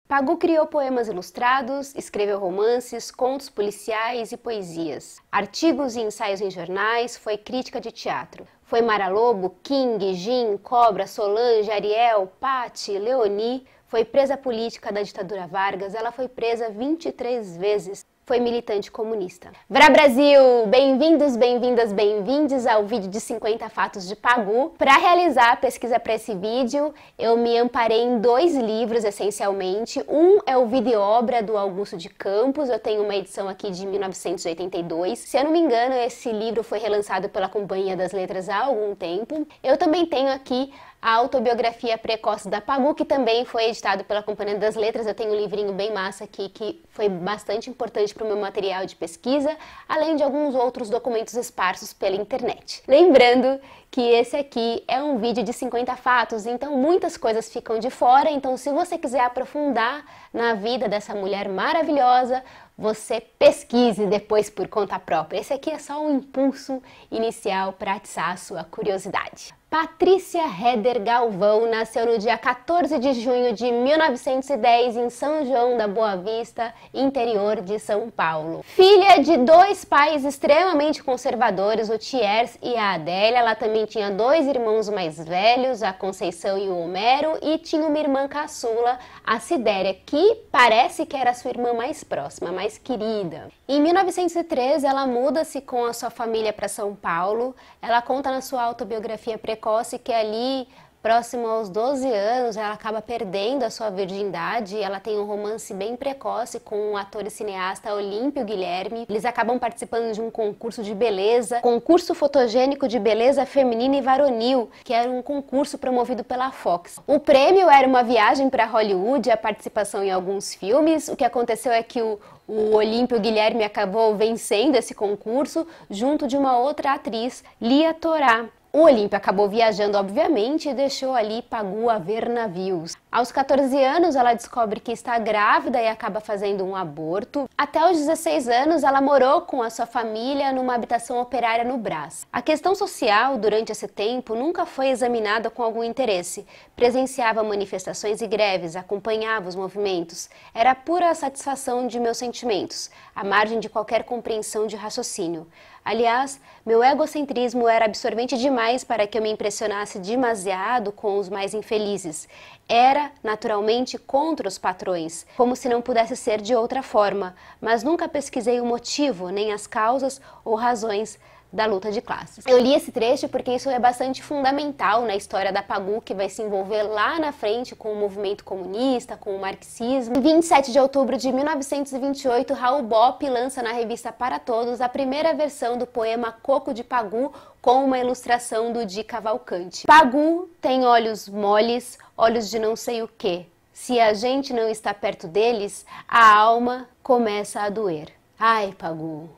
Pagu criou poemas ilustrados, escreveu romances, contos policiais e poesias, artigos e ensaios em jornais, foi crítica de teatro. Foi Mara Lobo, King, Jim, Cobra, Solange, Ariel, Patti, Leoni, foi presa política da ditadura Vargas, ela foi presa 23 vezes. Foi militante comunista. Vrá Brasil! Bem-vindos, bem-vindas, bem-vindes ao vídeo de 50 fatos de Pagu. Para realizar a pesquisa para esse vídeo, eu me amparei em 2 livros, essencialmente. Um é o Vida e Obra, do Augusto de Campos, eu tenho uma edição aqui de 1982. Se eu não me engano, esse livro foi relançado pela Companhia das Letras há algum tempo. Eu também tenho aqui a Autobiografia Precoce da Pagu, que também foi editado pela Companhia das Letras. Eu tenho um livrinho bem massa aqui que foi bastante importante para o meu material de pesquisa, além de alguns outros documentos esparsos pela internet. Lembrando que esse aqui é um vídeo de 50 fatos, então muitas coisas ficam de fora, então se você quiser aprofundar na vida dessa mulher maravilhosa, você pesquise depois por conta própria. Esse aqui é só um impulso inicial para atiçar a sua curiosidade. Patrícia Heder Galvão nasceu no dia 14 de junho de 1910 em São João da Boa Vista, interior de São Paulo. Filha de 2 pais extremamente conservadores, o Thiers e a Adélia. Ela também tinha 2 irmãos mais velhos, a Conceição e o Homero, e tinha uma irmã caçula, a Sidéria, que parece que era a sua irmã mais próxima, mais querida. Em 1913, ela muda-se com a sua família para São Paulo. Ela conta na sua autobiografia precoce que ali, próximo aos 12 anos, ela acaba perdendo a sua virgindade. Ela tem um romance bem precoce com o ator e cineasta Olímpio Guilherme. Eles acabam participando de um concurso de beleza, concurso fotogênico de beleza feminina e varonil, que era um concurso promovido pela Fox. O prêmio era uma viagem para Hollywood e a participação em alguns filmes. O que aconteceu é que o Olímpio Guilherme acabou vencendo esse concurso junto de uma outra atriz, Lia Torá. O Olímpio acabou viajando, obviamente, e deixou ali Pagu a ver navios. Aos 14 anos, ela descobre que está grávida e acaba fazendo um aborto. Até os 16 anos, ela morou com a sua família numa habitação operária no Brás. A questão social, durante esse tempo, nunca foi examinada com algum interesse. Presenciava manifestações e greves, acompanhava os movimentos. Era pura satisfação de meus sentimentos, à margem de qualquer compreensão de raciocínio. Aliás, meu egocentrismo era absorvente demais para que eu me impressionasse demasiado com os mais infelizes. Era, naturalmente, contra os patrões, como se não pudesse ser de outra forma, mas nunca pesquisei o motivo, nem as causas ou razões da luta de classes. Eu li esse trecho porque isso é bastante fundamental na história da Pagu, que vai se envolver lá na frente com o movimento comunista, com o marxismo. Em 27 de outubro de 1928, Raul Bopp lança na revista Para Todos a primeira versão do poema Coco de Pagu, com uma ilustração do Di Cavalcante. Pagu tem olhos moles, olhos de não sei o que. Se a gente não está perto deles, a alma começa a doer. Ai, Pagu,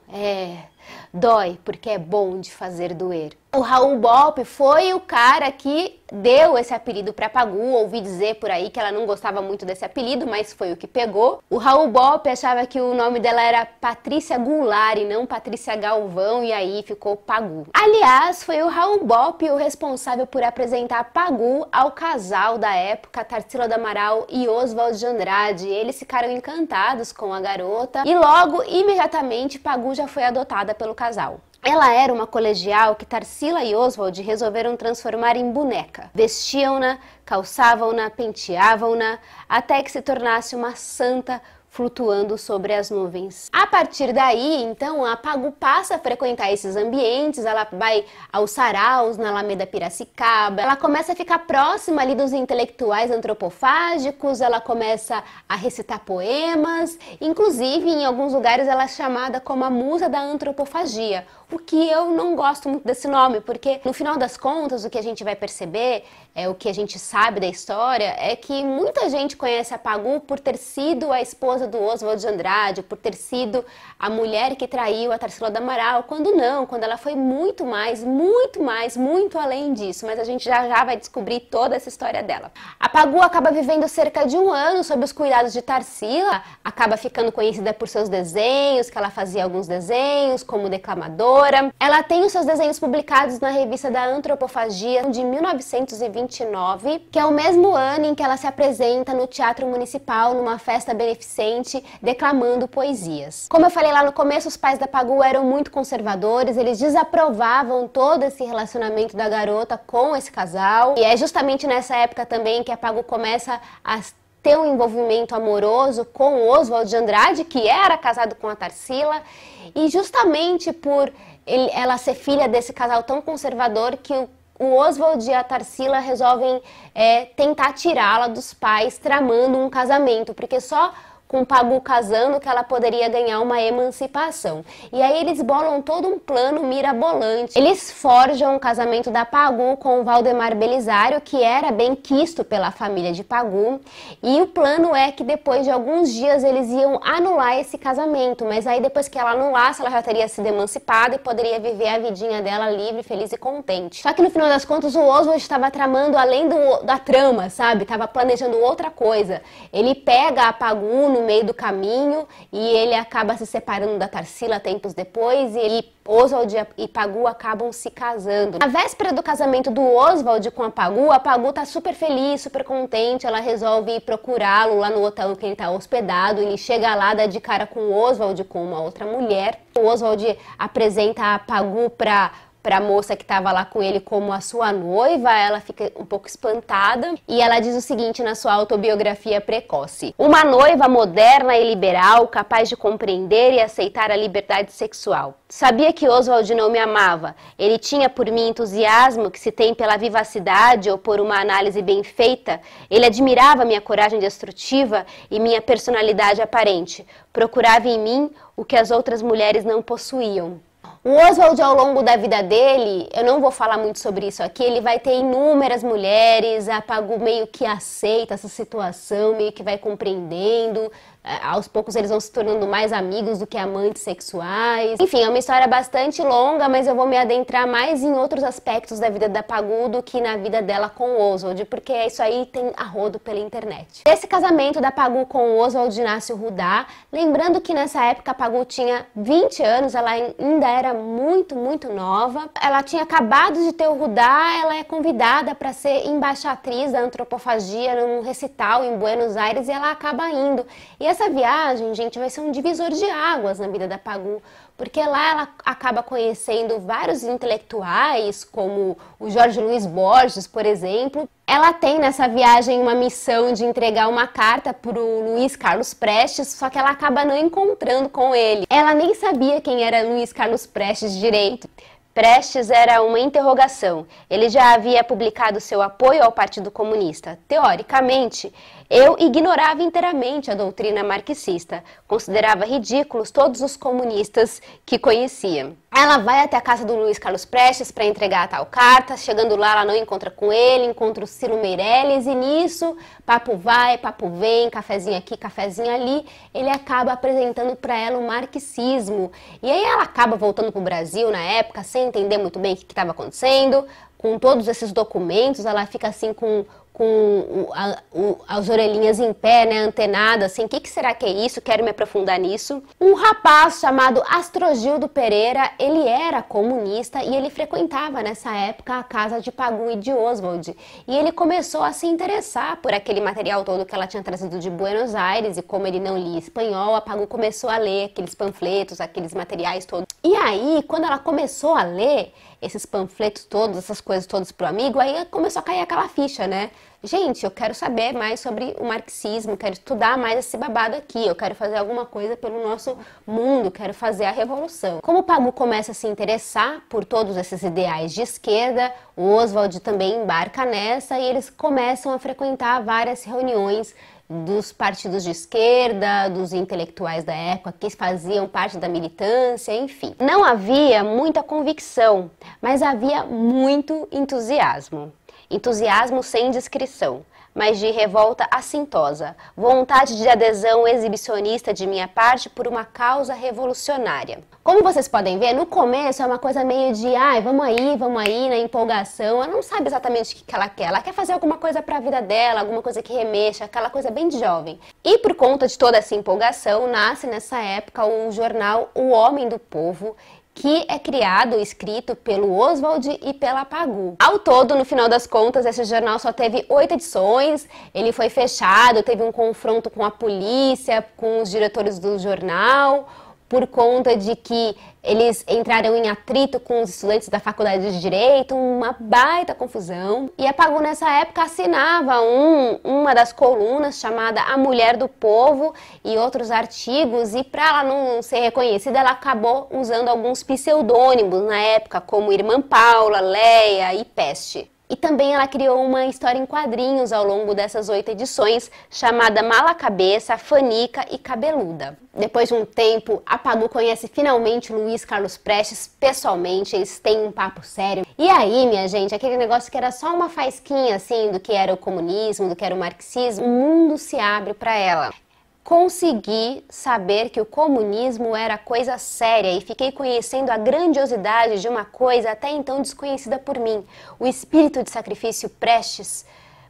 dói porque é bom de fazer doer. O Raul Bopp foi o cara que deu esse apelido para Pagu. Ouvi dizer por aí que ela não gostava muito desse apelido, mas foi o que pegou. O Raul Bopp achava que o nome dela era Patrícia Goulart e não Patrícia Galvão, e aí ficou Pagu. Aliás, foi o Raul Bopp o responsável por apresentar Pagu ao casal da época, Tarsila do Amaral e Oswald de Andrade. Eles ficaram encantados com a garota e logo, imediatamente, Pagu já foi adotada pelo casal. Ela era uma colegial que Tarsila e Oswald resolveram transformar em boneca. Vestiam-na, calçavam-na, penteavam-na, até que se tornasse uma santa flutuando sobre as nuvens. A partir daí, então, a Pagu passa a frequentar esses ambientes, ela vai aos saraus na Alameda Piracicaba, ela começa a ficar próxima ali dos intelectuais antropofágicos, ela começa a recitar poemas, inclusive em alguns lugares ela é chamada como a musa da antropofagia, o que eu não gosto muito desse nome, porque no final das contas o que a gente vai perceber, o que a gente sabe da história, é que muita gente conhece a Pagu por ter sido a esposa do Oswald de Andrade, por ter sido a mulher que traiu a Tarsila do Amaral, quando não, quando ela foi muito mais, muito além disso, mas a gente já vai descobrir toda essa história dela. A Pagu acaba vivendo cerca de 1 ano sob os cuidados de Tarsila, acaba ficando conhecida por seus desenhos, que ela fazia alguns desenhos como declamadora, escritora. Ela tem os seus desenhos publicados na revista da Antropofagia de 1929, que é o mesmo ano em que ela se apresenta no Teatro Municipal, numa festa beneficente, declamando poesias. Como eu falei lá no começo, os pais da Pagu eram muito conservadores, eles desaprovavam todo esse relacionamento da garota com esse casal. E é justamente nessa época também que a Pagu começa a ter um envolvimento amoroso com o Oswald de Andrade, que era casado com a Tarsila, e justamente por ela ser filha desse casal tão conservador que o Oswald e a Tarsila resolvem tentar tirá-la dos pais, tramando um casamento, porque só com Pagu casando que ela poderia ganhar uma emancipação. E aí eles bolam todo um plano mirabolante. Eles forjam o casamento da Pagu com o Valdemar Belisário, que era bem quisto pela família de Pagu, e o plano é que depois de alguns dias eles iam anular esse casamento, mas aí depois que ela anulasse, ela já teria sido emancipada e poderia viver a vidinha dela livre, feliz e contente. Só que no final das contas o Oswald estava tramando além da trama, sabe? Estava planejando outra coisa. Ele pega a Pagu no meio do caminho e ele acaba se separando da Tarsila tempos depois, e Oswald e Pagu acabam se casando. Na véspera do casamento do Oswald com a Pagu tá super feliz, super contente, ela resolve ir procurá-lo lá no hotel que ele tá hospedado. Ele chega lá, dá de cara com o Oswald com uma outra mulher. O Oswald apresenta a Pagu pra moça que estava lá com ele como a sua noiva. Ela fica um pouco espantada e ela diz o seguinte na sua autobiografia precoce: uma noiva moderna e liberal, capaz de compreender e aceitar a liberdade sexual. Sabia que Oswald não me amava. Ele tinha por mim entusiasmo que se tem pela vivacidade ou por uma análise bem feita. Ele admirava minha coragem destrutiva e minha personalidade aparente. Procurava em mim o que as outras mulheres não possuíam. O Oswald, ao longo da vida dele, eu não vou falar muito sobre isso aqui, ele vai ter inúmeras mulheres. A Pagu meio que aceita essa situação, meio que vai compreendendo. Aos poucos eles vão se tornando mais amigos do que amantes sexuais. Enfim, é uma história bastante longa, mas eu vou me adentrar mais em outros aspectos da vida da Pagu do que na vida dela com o Oswald, porque isso aí tem a rodo pela internet. Esse casamento da Pagu com o Oswald nasce o Rudá. Lembrando que nessa época a Pagu tinha 20 anos, ela ainda era muito, muito nova. Ela tinha acabado de ter o Rudá, ela é convidada para ser embaixatriz da Antropofagia num recital em Buenos Aires e ela acaba indo. E essa viagem, gente, vai ser um divisor de águas na vida da Pagu, porque lá ela acaba conhecendo vários intelectuais, como o Jorge Luiz Borges, por exemplo. Ela tem nessa viagem uma missão de entregar uma carta para o Luiz Carlos Prestes, só que ela acaba não encontrando com ele. Ela nem sabia quem era Luiz Carlos Prestes direito. Prestes era uma interrogação. Ele já havia publicado seu apoio ao Partido Comunista. Teoricamente, eu ignorava inteiramente a doutrina marxista. Considerava ridículos todos os comunistas que conhecia. Ela vai até a casa do Luiz Carlos Prestes para entregar a tal carta. Chegando lá, ela não encontra com ele, encontra o Ciro Meirelles e nisso, papo vai, papo vem, cafezinho aqui, cafezinho ali, ele acaba apresentando para ela o marxismo. E aí ela acaba voltando para o Brasil na época, sem entender muito bem o que estava acontecendo. Com todos esses documentos, ela fica assim com as orelhinhas em pé, né, antenada, assim, o que será que é isso? Quero me aprofundar nisso. Um rapaz chamado Astrogildo Pereira, ele era comunista e ele frequentava nessa época a casa de Pagu e de Oswald. E ele começou a se interessar por aquele material todo que ela tinha trazido de Buenos Aires, e como ele não lia espanhol, a Pagu começou a ler aqueles panfletos, aqueles materiais todos. E aí, quando ela começou a ler esses panfletos todos, essas coisas todas pro amigo, aí começou a cair aquela ficha, né? Gente, eu quero saber mais sobre o marxismo, quero estudar mais esse babado aqui, eu quero fazer alguma coisa pelo nosso mundo, quero fazer a revolução. Como o Pagu começa a se interessar por todos esses ideais de esquerda, o Oswald também embarca nessa e eles começam a frequentar várias reuniões dos partidos de esquerda, dos intelectuais da época que faziam parte da militância, enfim. Não havia muita convicção, mas havia muito entusiasmo. Entusiasmo sem descrição, mas de revolta assintosa, vontade de adesão exibicionista de minha parte por uma causa revolucionária. Como vocês podem ver, no começo é uma coisa meio de ai, vamos aí, na empolgação. Ela não sabe exatamente o que ela quer fazer alguma coisa para a vida dela, alguma coisa que remexa, aquela coisa bem de jovem. E por conta de toda essa empolgação, nasce nessa época o jornal O Homem do Povo, que é criado e escrito pelo Oswald e pela Pagu. Ao todo, no final das contas, esse jornal só teve 8 edições, ele foi fechado, teve um confronto com a polícia, com os diretores do jornal, por conta de que eles entraram em atrito com os estudantes da faculdade de Direito, uma baita confusão. E a Pagu nessa época assinava uma das colunas chamada A Mulher do Povo e outros artigos, e para ela não ser reconhecida, ela acabou usando alguns pseudônimos na época, como Irmã Paula, Leia e Peste. E também ela criou uma história em quadrinhos ao longo dessas 8 edições, chamada Mala Cabeça, Fanica e Cabeluda. Depois de um tempo, a Pagu conhece finalmente Luiz Carlos Prestes pessoalmente, eles têm um papo sério. E aí, minha gente, aquele negócio que era só uma faísquinha assim do que era o comunismo, do que era o marxismo, o mundo se abre para ela. Consegui saber que o comunismo era coisa séria e fiquei conhecendo a grandiosidade de uma coisa até então desconhecida por mim. O espírito de sacrifício Prestes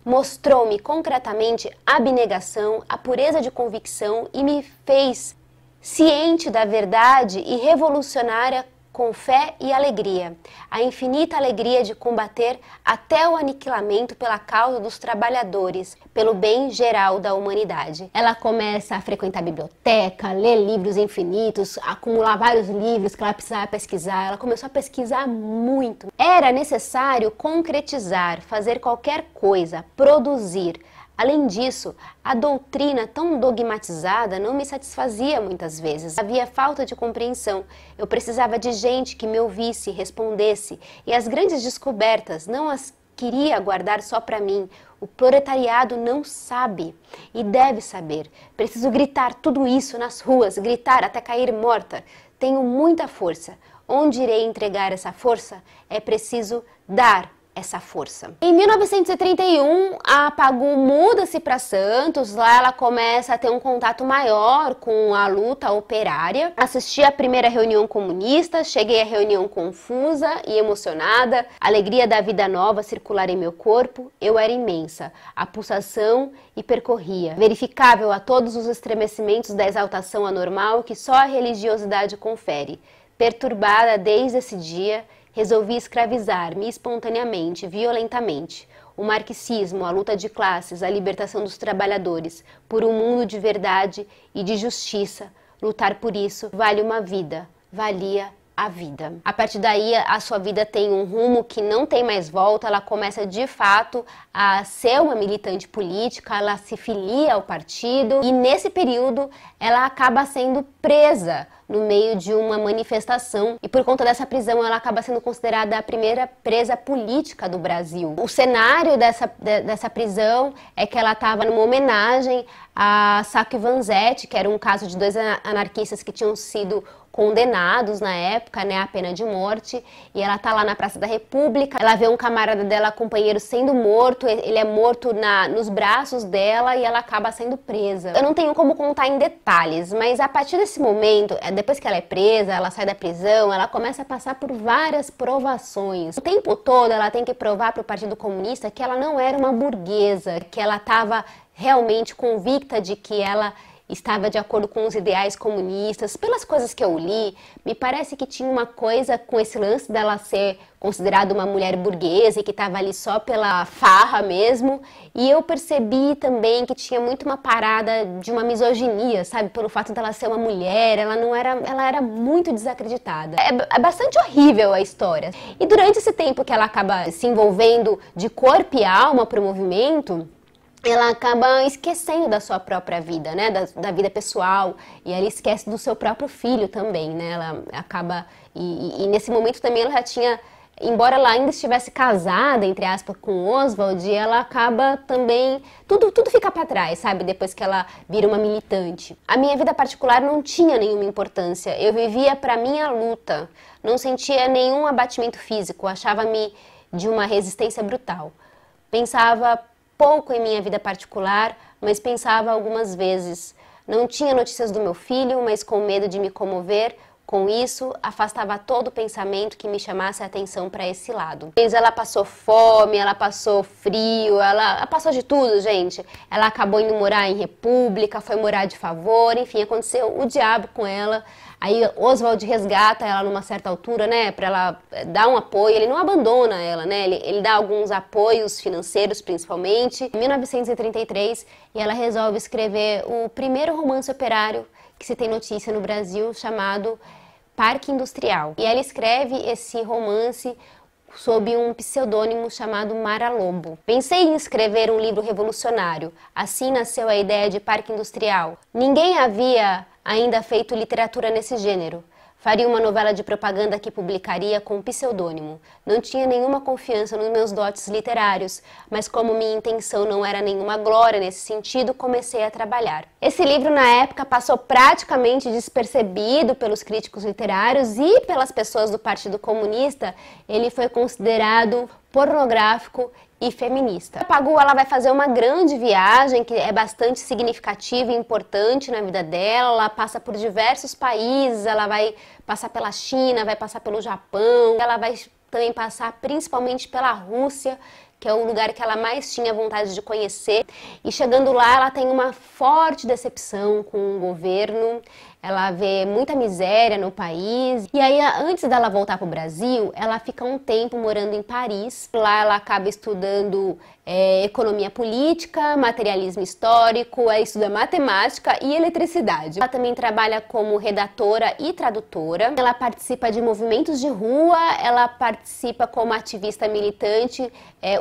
mostrou-me concretamente a abnegação, a pureza de convicção e me fez ciente da verdade e revolucionária com fé e alegria, a infinita alegria de combater até o aniquilamento pela causa dos trabalhadores, pelo bem geral da humanidade. Ela começa a frequentar a biblioteca, ler livros infinitos, acumular vários livros que ela precisava pesquisar. Ela começou a pesquisar muito. Era necessário concretizar, fazer qualquer coisa, produzir. Além disso, a doutrina tão dogmatizada não me satisfazia muitas vezes. Havia falta de compreensão. Eu precisava de gente que me ouvisse, respondesse. E as grandes descobertas não as queria guardar só para mim. O proletariado não sabe e deve saber. Preciso gritar tudo isso nas ruas, gritar até cair morta. Tenho muita força. Onde irei entregar essa força? É preciso dar essa força. Em 1931, a Pagu muda-se para Santos, lá ela começa a ter um contato maior com a luta operária. Assisti à primeira reunião comunista, cheguei à reunião confusa e emocionada, a alegria da vida nova circular em meu corpo, eu era imensa, a pulsação e percorria, verificável a todos os estremecimentos da exaltação anormal que só a religiosidade confere. Perturbada desde esse dia, resolvi escravizar-me espontaneamente, violentamente. O marxismo, a luta de classes, a libertação dos trabalhadores, por um mundo de verdade e de justiça. Lutar por isso vale uma vida, valia a vida. A partir daí, a sua vida tem um rumo que não tem mais volta, ela começa de fato a ser uma militante política, ela se filia ao partido e nesse período ela acaba sendo presa no meio de uma manifestação e por conta dessa prisão ela acaba sendo considerada a primeira presa política do Brasil. O cenário dessa prisão é que ela estava numa homenagem a Sacco e Vanzetti, que era um caso de 2 anarquistas que tinham sido condenados na época, né, à pena de morte, e ela tá lá na Praça da República, ela vê um camarada dela, companheiro, sendo morto, ele é morto nos braços dela e ela acaba sendo presa. Eu não tenho como contar em detalhes, mas a partir desse momento, depois que ela é presa, ela sai da prisão, ela começa a passar por várias provações. O tempo todo ela tem que provar para o Partido Comunista que ela não era uma burguesa, que ela estava realmente convicta de que ela estava de acordo com os ideais comunistas. Pelas coisas que eu li, me parece que tinha uma coisa com esse lance dela ser considerada uma mulher burguesa e que estava ali só pela farra mesmo. E eu percebi também que tinha muito uma parada de uma misoginia, sabe? Pelo fato dela ser uma mulher, ela era muito desacreditada. É bastante horrível a história. E durante esse tempo que ela acaba se envolvendo de corpo e alma pro movimento, ela acaba esquecendo da sua própria vida, né, da vida pessoal, e ela esquece do seu próprio filho também, né, ela acaba, e nesse momento também ela já tinha, embora ela ainda estivesse casada, entre aspas, com Oswald, ela acaba também, tudo fica para trás, sabe, depois que ela vira uma militante. A minha vida particular não tinha nenhuma importância, eu vivia para minha luta, não sentia nenhum abatimento físico, achava-me de uma resistência brutal, pensava pouco em minha vida particular, mas pensava algumas vezes. Não tinha notícias do meu filho, mas com medo de me comover, Com isso, afastava todo o pensamento que me chamasse a atenção para esse lado. Ela passou fome, ela passou frio, ela passou de tudo, gente. Ela acabou indo morar em república, foi morar de favor, enfim, aconteceu o diabo com ela. Aí Oswald resgata ela numa certa altura, né, para ela dar um apoio. Ele não abandona ela, né, ele dá alguns apoios financeiros, principalmente. Em 1933, e ela resolve escrever o primeiro romance operário que se tem notícia no Brasil, chamado Parque Industrial. E ela escreve esse romance sob um pseudônimo chamado Mara Lobo. Pensei em escrever um livro revolucionário. Assim nasceu a ideia de Parque Industrial. Ninguém havia ainda feito literatura nesse gênero. Faria uma novela de propaganda que publicaria com pseudônimo. Não tinha nenhuma confiança nos meus dotes literários, mas como minha intenção não era nenhuma glória nesse sentido, comecei a trabalhar. Esse livro, na época, passou praticamente despercebido pelos críticos literários e pelas pessoas do Partido Comunista. Ele foi considerado pornográfico e feminista. A Pagu, ela vai fazer uma grande viagem que é bastante significativa e importante na vida dela. Ela passa por diversos países, ela vai passar pela China, vai passar pelo Japão, ela vai também passar principalmente pela Rússia, que é o lugar que ela mais tinha vontade de conhecer. E chegando lá, ela tem uma forte decepção com o governo, ela vê muita miséria no país. E aí, antes dela voltar para o Brasil, ela fica um tempo morando em Paris. Lá ela acaba estudando economia política, materialismo histórico, aí estuda matemática e eletricidade. Ela também trabalha como redatora e tradutora. Ela participa de movimentos de rua, ela participa como ativista militante,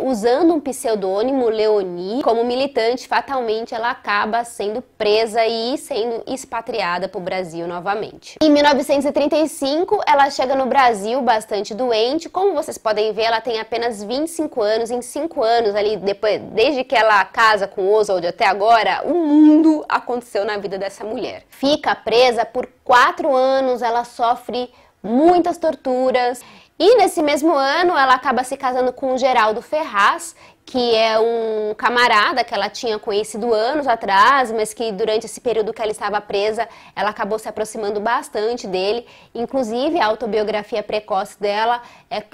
usando um pseudônimo, Leonie. Como militante, fatalmente ela acaba sendo presa e sendo expatriada para o Brasil novamente. Em 1935, ela chega no Brasil bastante doente. Como vocês podem ver, ela tem apenas 25 anos. Em 5 anos, ali depois, desde que ela casa com Oswald até agora, o mundo aconteceu na vida dessa mulher. Fica presa por 4 anos, ela sofre muitas torturas. E nesse mesmo ano, ela acaba se casando com o Geraldo Ferraz, que é um camarada que ela tinha conhecido anos atrás, mas que durante esse período que ela estava presa, ela acabou se aproximando bastante dele. Inclusive, a autobiografia precoce dela,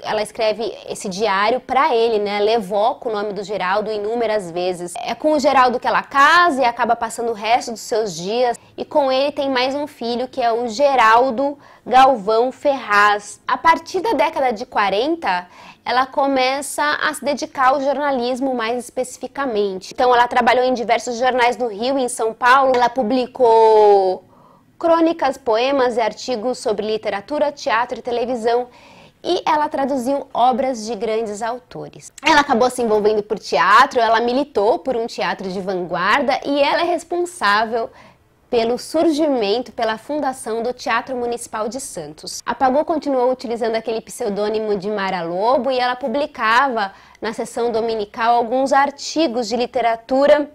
ela escreve esse diário para ele, né? Ela evoca o nome do Geraldo inúmeras vezes. É com o Geraldo que ela casa e acaba passando o resto dos seus dias. E com ele tem mais um filho, que é o Geraldo Galvão Ferraz. A partir da década de 40, ela começa a se dedicar ao jornalismo mais especificamente. Então ela trabalhou em diversos jornais no Rio e em São Paulo. Ela publicou crônicas, poemas e artigos sobre literatura, teatro e televisão. E ela traduziu obras de grandes autores. Ela acabou se envolvendo por teatro, ela militou por um teatro de vanguarda e ela é responsável pelo surgimento, pela fundação do Teatro Municipal de Santos. A Pagu continuou utilizando aquele pseudônimo de Mara Lobo e ela publicava na seção dominical alguns artigos de literatura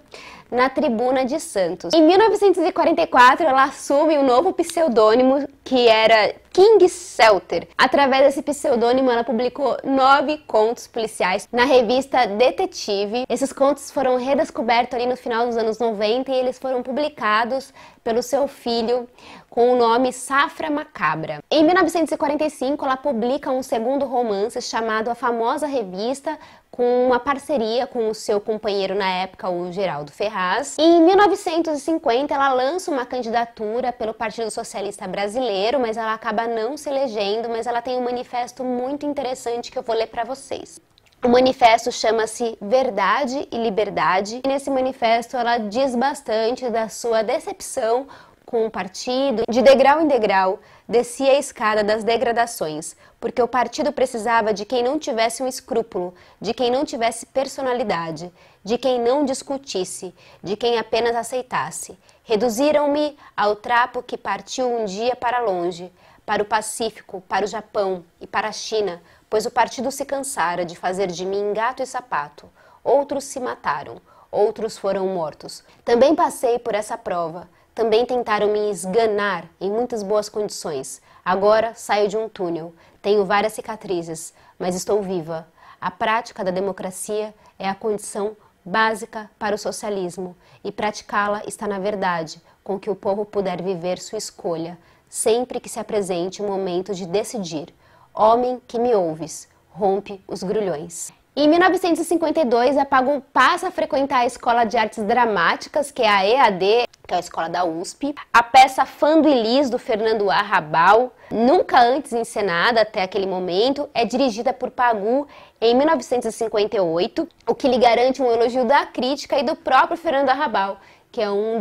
na Tribuna de Santos. Em 1944, ela assume um novo pseudônimo, que era King Selter. Através desse pseudônimo, ela publicou 9 contos policiais na revista Detetive. Esses contos foram redescobertos ali no final dos anos 90 e eles foram publicados pelo seu filho com o nome Safra Macabra. Em 1945, ela publica um segundo romance chamado A Famosa Revista, com uma parceria com o seu companheiro na época, o Geraldo Ferraz. E em 1950, ela lança uma candidatura pelo Partido Socialista Brasileiro, mas ela acaba não se elegendo, mas ela tem um manifesto muito interessante que eu vou ler para vocês. O manifesto chama-se Verdade e Liberdade. E nesse manifesto ela diz bastante da sua decepção com o partido. De degrau em degrau, descia a escada das degradações, porque o partido precisava de quem não tivesse um escrúpulo, de quem não tivesse personalidade, de quem não discutisse, de quem apenas aceitasse. Reduziram-me ao trapo que partiu um dia para longe, para o Pacífico, para o Japão e para a China, pois o partido se cansara de fazer de mim gato e sapato. Outros se mataram, outros foram mortos. Também passei por essa prova. Também tentaram me esganar em muitas boas condições. Agora saio de um túnel. Tenho várias cicatrizes, mas estou viva. A prática da democracia é a condição básica para o socialismo. E praticá-la está na verdade, com que o povo puder viver sua escolha, sempre que se apresente o momento de decidir. Homem que me ouves, rompe os grulhões. Em 1952, a Pagu passa a frequentar a Escola de Artes Dramáticas, que é a EAD, que é a escola da USP. A peça Fando e Lis, do Fernando Arrabal, nunca antes encenada até aquele momento, é dirigida por Pagu em 1958, o que lhe garante um elogio da crítica e do próprio Fernando Arrabal, que é um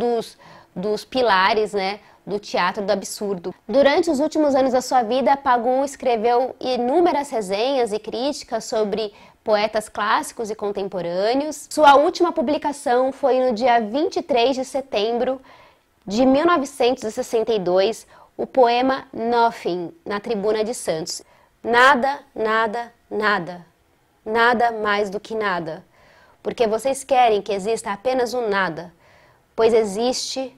dos pilares, né, do teatro do absurdo. Durante os últimos anos da sua vida, Pagu escreveu inúmeras resenhas e críticas sobre poetas clássicos e contemporâneos. Sua última publicação foi no dia 23 de setembro de 1962, o poema Nothing, na Tribuna de Santos. Nada, nada, nada. Nada mais do que nada. Porque vocês querem que exista apenas um nada, pois existe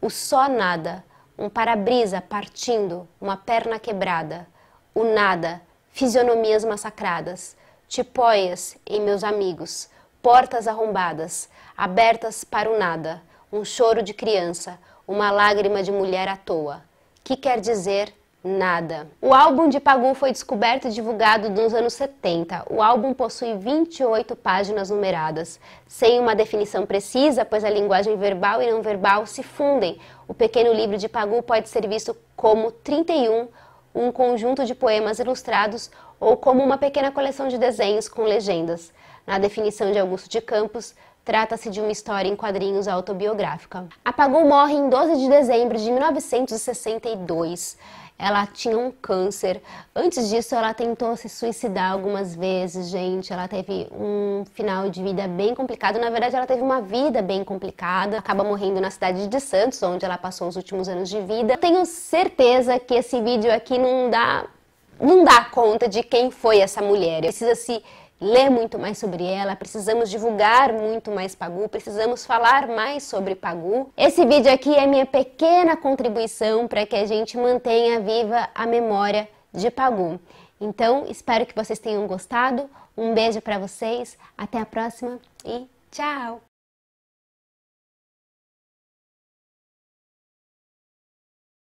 o só nada, um para-brisa partindo, uma perna quebrada, o nada, fisionomias massacradas, tipóias em meus amigos, portas arrombadas, abertas para o nada, um choro de criança, uma lágrima de mulher à toa. Que quer dizer nada. O álbum de Pagu foi descoberto e divulgado nos anos 70. O álbum possui 28 páginas numeradas, sem uma definição precisa, pois a linguagem verbal e não verbal se fundem. O pequeno livro de Pagu pode ser visto como 31, um conjunto de poemas ilustrados, ou como uma pequena coleção de desenhos com legendas. Na definição de Augusto de Campos, trata-se de uma história em quadrinhos autobiográfica. A Pagu morre em 12 de dezembro de 1962. Ela tinha um câncer. Antes disso, ela tentou se suicidar algumas vezes, gente. Ela teve um final de vida bem complicado. Na verdade, ela teve uma vida bem complicada. Acaba morrendo na cidade de Santos, onde ela passou os últimos anos de vida. Tenho certeza que esse vídeo aqui não dá conta de quem foi essa mulher. Precisa se ler muito mais sobre ela, precisamos divulgar muito mais Pagu, precisamos falar mais sobre Pagu. Esse vídeo aqui é minha pequena contribuição para que a gente mantenha viva a memória de Pagu. Então, espero que vocês tenham gostado. Um beijo para vocês, até a próxima e tchau!